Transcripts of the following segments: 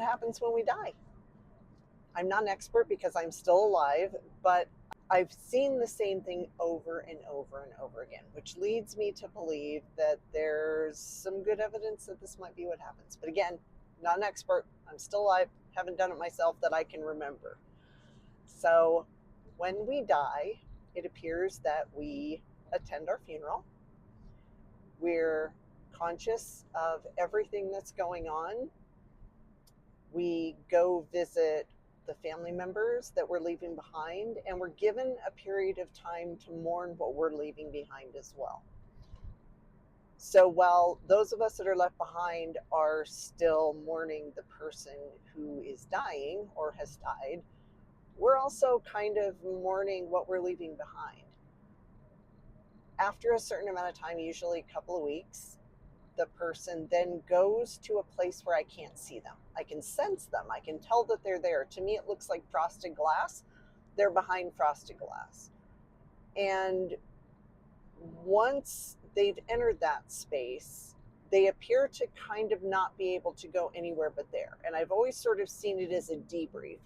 happens when we die. I'm not an expert because I'm still alive, but I've seen the same thing over and over and over again, which leads me to believe that there's some good evidence that this might be what happens. But again, not an expert. I'm still alive, haven't done it myself that I can remember. So when we die, it appears that we attend our funeral. We're conscious of everything that's going on. We go visit the family members that we're leaving behind, and we're given a period of time to mourn what we're leaving behind as well. So while those of us that are left behind are still mourning the person who is dying or has died, we're also kind of mourning what we're leaving behind. After a certain amount of time, usually a couple of weeks, the person then goes to a place where I can't see them. I can sense them. I can tell that they're there. To me, it looks like frosted glass. They're behind frosted glass. And once they've entered that space, they appear to kind of not be able to go anywhere but there. And I've always sort of seen it as a debrief.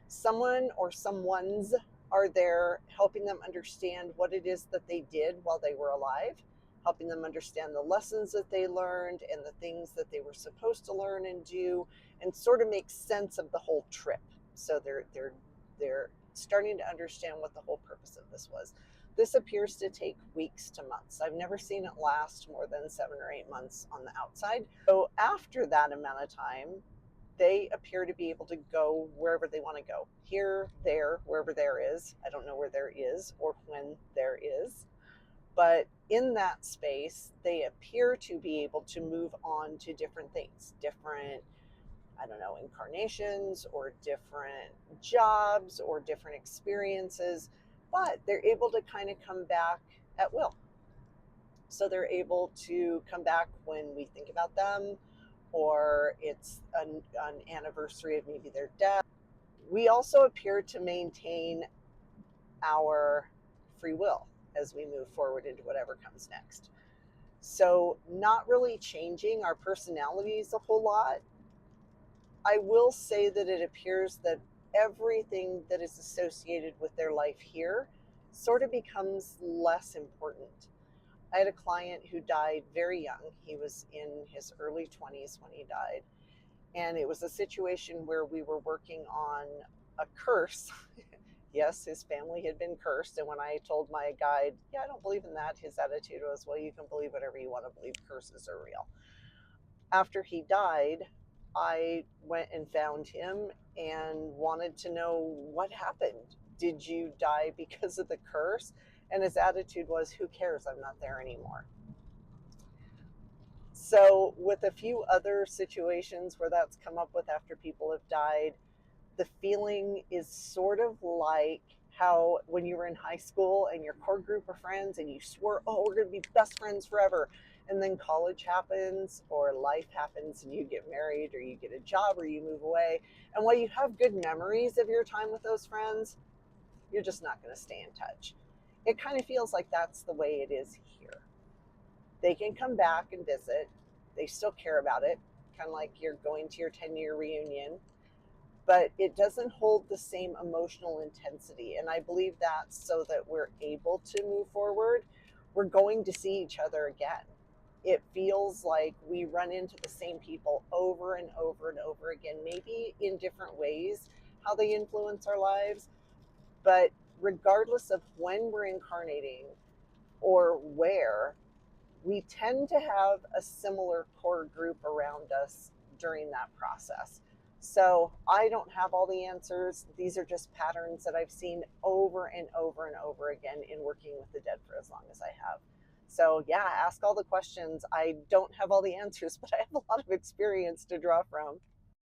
Someone or someone's are there helping them understand what it is that they did while they were alive, helping them understand the lessons that they learned and the things that they were supposed to learn and do, and sort of make sense of the whole trip. So they're starting to understand what the whole purpose of this was. This appears to take weeks to months. I've never seen it last more than 7 or 8 months on the outside. So after that amount of time, they appear to be able to go wherever they want to go. Here, there, wherever there is. I don't know where there is or when there is. But in that space, they appear to be able to move on to different things, different, I don't know, incarnations or different jobs or different experiences, but they're able to kind of come back at will. So they're able to come back when we think about them, or it's an anniversary of maybe their death. We also appear to maintain our free will as we move forward into whatever comes next. So not really changing our personalities a whole lot. I will say that it appears that everything that is associated with their life here sort of becomes less important. I had a client who died very young. He was in his early 20s when he died. And it was a situation where we were working on a curse. Yes, his family had been cursed. And when I told my guide, yeah, I don't believe in that, his attitude was, well, you can believe whatever you want to believe. Curses are real. After he died, I went and found him and wanted to know what happened. Did you die because of the curse? And his attitude was, who cares? I'm not there anymore. So with a few other situations where that's come up with after people have died, the feeling is sort of like how when you were in high school and your core group of friends and you swore, oh, we're going to be best friends forever. And then college happens or life happens and you get married or you get a job or you move away. And while you have good memories of your time with those friends, you're just not going to stay in touch. It kind of feels like that's the way it is here. They can come back and visit. They still care about it, kind of like you're going to your 10-year reunion, but it doesn't hold the same emotional intensity. And I believe that's so that we're able to move forward. We're going to see each other again. It feels like we run into the same people over and over and over again, maybe in different ways, how they influence our lives. But regardless of when we're incarnating or where, we tend to have a similar core group around us during that process. So I don't have all the answers. These are just patterns that I've seen over and over and over again in working with the dead for as long as I have. So yeah, ask all the questions. I don't have all the answers, but I have a lot of experience to draw from.